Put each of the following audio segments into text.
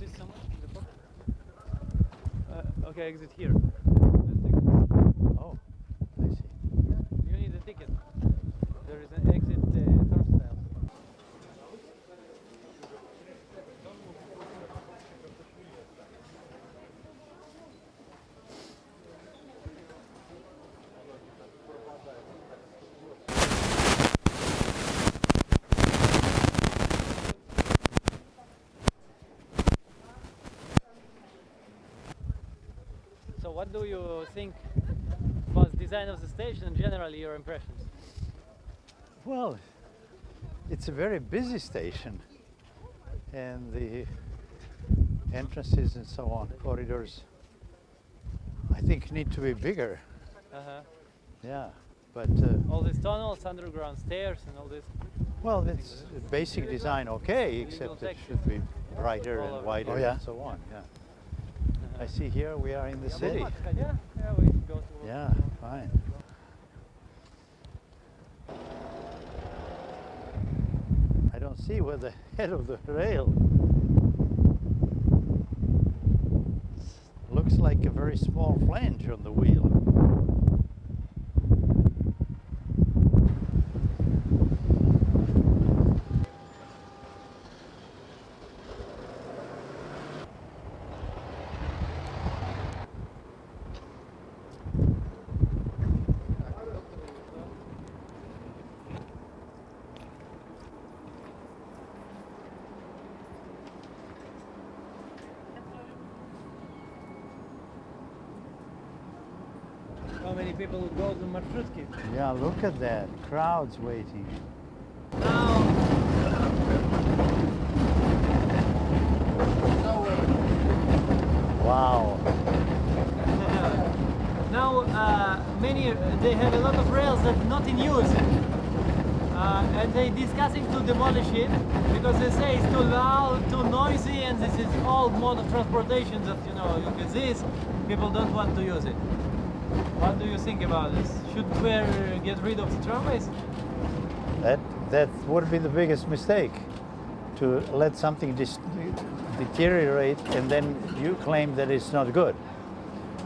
this so much in the book? Okay, exit here. Oh, I see. You need a ticket. There is an exit turnstile. So what do you think about the design of the station and generally your impressions? Well, it's a very busy station, and the entrances and so on, corridors, I think need to be bigger. Uh-huh. Yeah, but All these tunnels, underground stairs and all this. well, it's basic design okay, except it should be brighter and wider and so on. Yeah. I see here we are in the city. Yeah, we go to. Yeah, fine. I don't see where the head of the rail looks like a very small flange on the wheel. How many people would go to Marshrutsky? Yeah, look at that. Crowds waiting. Wow. Now, they have a lot of rails that not in use. And they discussing to demolish it because they say it's too loud, too noisy, and this is old mode of transportation that, you can see this, people don't want to use it. What do you think about this? Should Tver get rid of the tramways? That would be the biggest mistake, to let something deteriorate and then you claim that it's not good.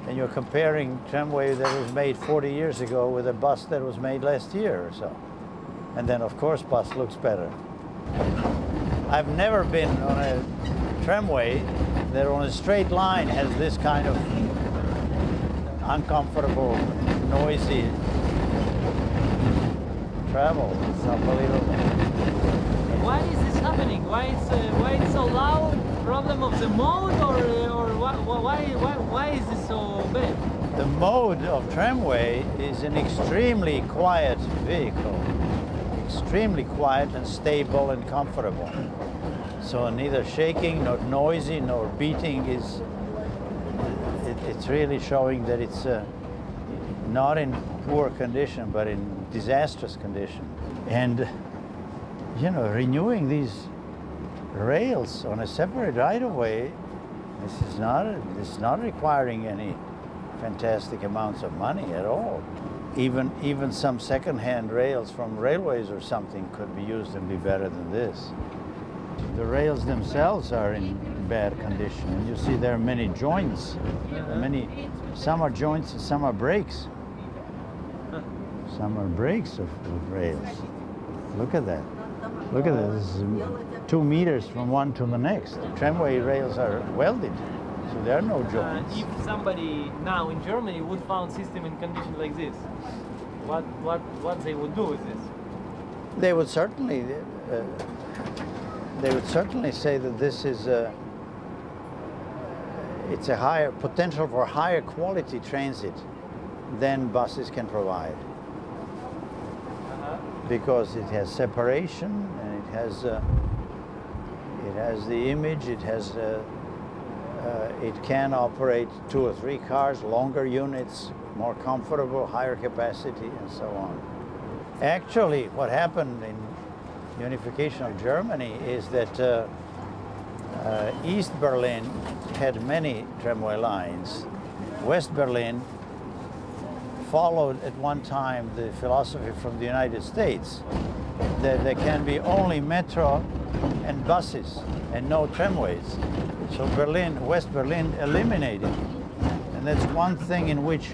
And you're comparing tramway that was made 40 years ago with a bus that was made last year or so. And then of course bus looks better. I've never been on a tramway that on a straight line has this kind of uncomfortable, noisy travel. It's unbelievable. Why is this happening? Why it's so loud? Problem of the mode, or why is this so bad? The mode of tramway is an extremely quiet vehicle, extremely quiet and stable and comfortable. So neither shaking, nor noisy, nor beating is. It's really showing that it's not in poor condition, but in disastrous condition. And renewing these rails on a separate right-of-way, this is not requiring any fantastic amounts of money at all. Even some second-hand rails from railways or something could be used and be better than this. The rails themselves are in bad condition, and you see there are many joints. Some are joints and some are brakes. Some are brakes of rails. Look at that. Look at this. This is 2 meters from one to the next. Tramway rails are welded, so there are no joints. If somebody now in Germany would found system in condition like this, what they would do with this? They would certainly say that this is it's a higher potential for higher quality transit than buses can provide, because it has separation and it has the image. It can operate 2 or 3 cars, longer units, more comfortable, higher capacity, and so on. Actually, what happened in unification of Germany is that East Berlin had many tramway lines. West Berlin followed at one time the philosophy from the United States that there can be only metro and buses and no tramways. So Berlin, West Berlin eliminated. And that's one thing in which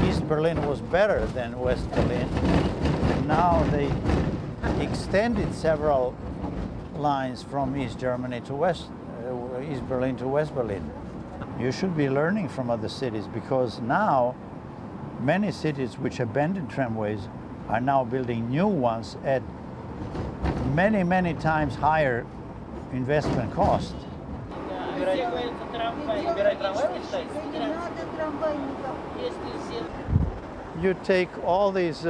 East Berlin was better than West Berlin. And now they extended several lines from East Germany to East Berlin to West Berlin. You should be learning from other cities, because now many cities which abandoned tramways are now building new ones at many, many times higher investment cost. You take all these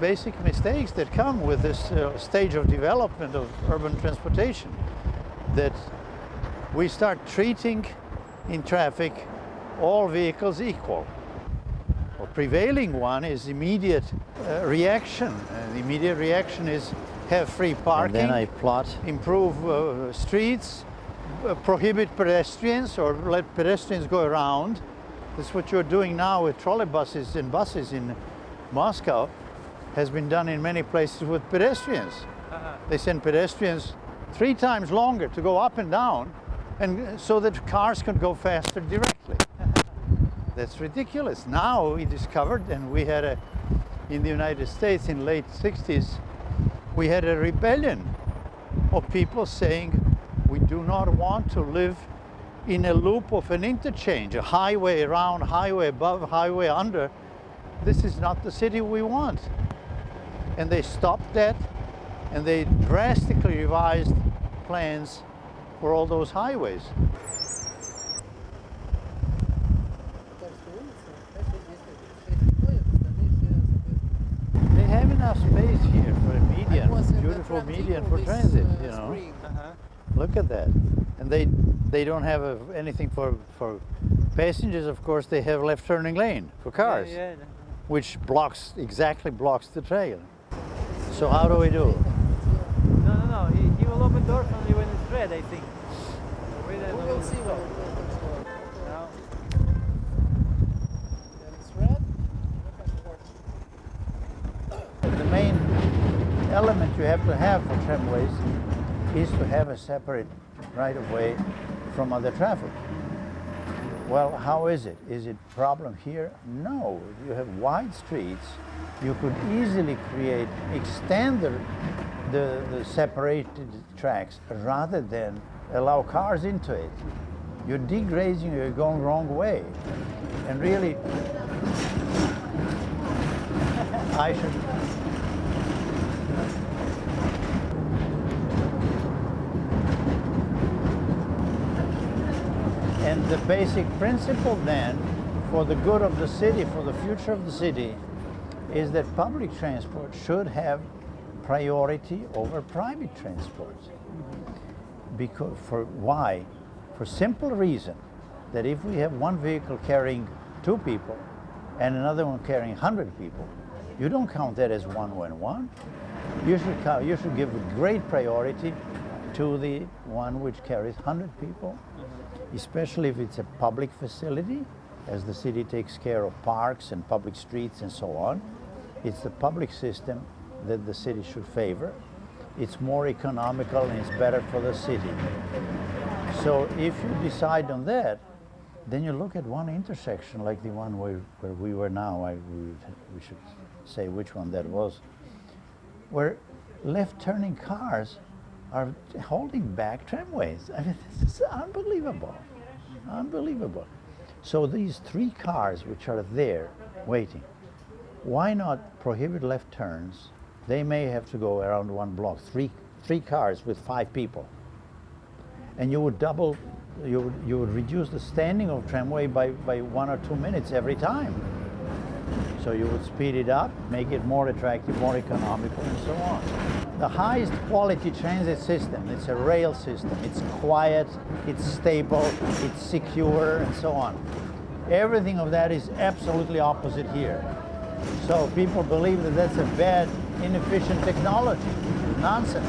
basic mistakes that come with this stage of development of urban transportation, that we start treating in traffic all vehicles equal. The prevailing one is immediate reaction. The immediate reaction is have free parking, And then I plot. improve streets, prohibit pedestrians or let pedestrians go around. That's what you're doing now with trolleybuses and buses in Moscow. Has been done in many places with pedestrians. They send pedestrians 3 times longer to go up and down, and so that cars can go faster directly. That's ridiculous. Now we discovered, and we had in the United States in late 60s, we had a rebellion of people saying, we do not want to live in a loop of an interchange, a highway around, highway above, highway under. This is not the city we want. And they stopped that, and they drastically revised plans for all those highways. They have enough space here for a median, beautiful median for transit, you know. Look at that. And they don't have anything for passengers, of course. They have left turning lane for cars, which exactly blocks the trail. So how do we do? No. He will open doors only when it's red, I think. We will see when it Now. it's red. The main element you have to have for tramways is to have a separate right-of-way from other traffic. Well, how is it? Is it a problem here? No. You have wide streets. You could easily extend the separated tracks rather than allow cars into it. You're degrading, you're going the wrong way. And really, I should... And the basic principle then, for the good of the city, for the future of the city, is that public transport should have priority over private transport. Because why? For simple reason that if we have one vehicle carrying 2 people and another one carrying 100 people, you don't count that as one. You should give great priority to the one which carries 100 people, especially if it's a public facility, as the city takes care of parks and public streets and so on. It's the public system that the city should favor. It's more economical and it's better for the city. So if you decide on that, then you look at one intersection like the one where we were now, we should say which one that was, where left-turning cars are holding back tramways. I mean, this is unbelievable, unbelievable. So these 3 cars which are there waiting, why not prohibit left turns? They may have to go around one block, three cars with 5 people. And you would you would reduce the standing of tramway by 1 or 2 minutes every time. So you would speed it up, make it more attractive, more economical, and so on. The highest quality transit system, it's a rail system. It's quiet, it's stable, it's secure, and so on. Everything of that is absolutely opposite here. So people believe that that's a bad, inefficient technology. Nonsense.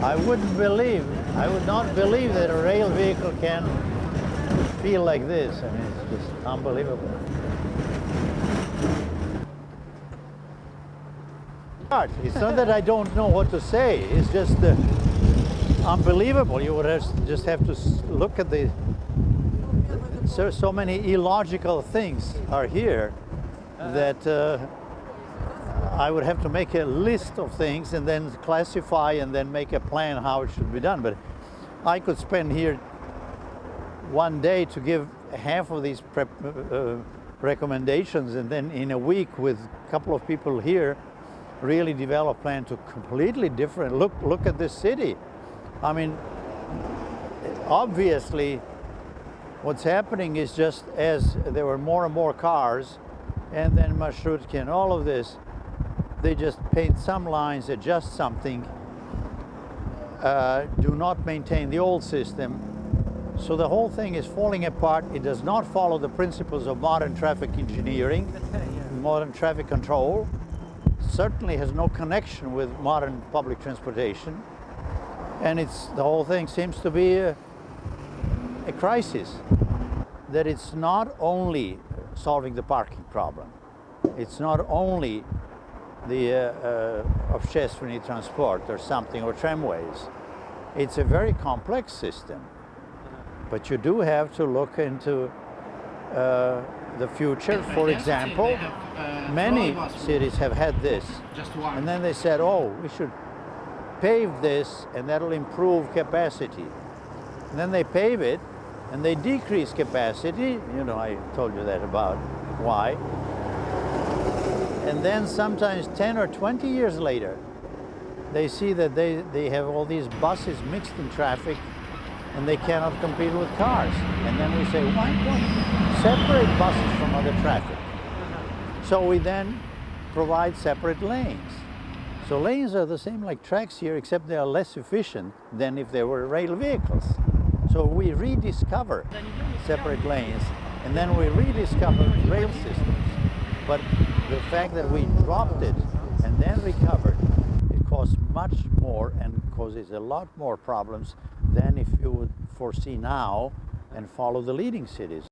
I would not believe that a rail vehicle can feel like this. I mean, it's just unbelievable. It's not that I don't know what to say. It's just unbelievable. You would just have to look at the so many illogical things are here that I would have to make a list of things and then classify and then make a plan how it should be done. But I could spend here one day to give half of these recommendations, and then in a week with a couple of people here really develop a plan to completely different. Look at this city. I mean, obviously what's happening is just as there were more and more cars and then Marshrutka and all of this, they just paint some lines, adjust something, do not maintain the old system. So the whole thing is falling apart. It does not follow the principles of modern traffic engineering, modern traffic control. Certainly has no connection with modern public transportation. And the whole thing seems to be a crisis. That it's not only solving the parking problem. It's not only the общественный transport or something, or tramways. It's a very complex system. But you do have to look into the future. For example, many cities have had this. And then they said, oh, we should pave this and that'll improve capacity. And then they pave it and they decrease capacity. You know, I told you that about why. And then sometimes 10 or 20 years later, they see that they have all these buses mixed in traffic and they cannot compete with cars. And then we say, why don't separate buses from other traffic? So we then provide separate lanes. So lanes are the same like tracks here, except they are less efficient than if they were rail vehicles. So we rediscover separate lanes, and then we rediscover rail systems. But the fact that we dropped it and then recovered, it costs much more and causes a lot more problems than if you would foresee now and follow the leading cities.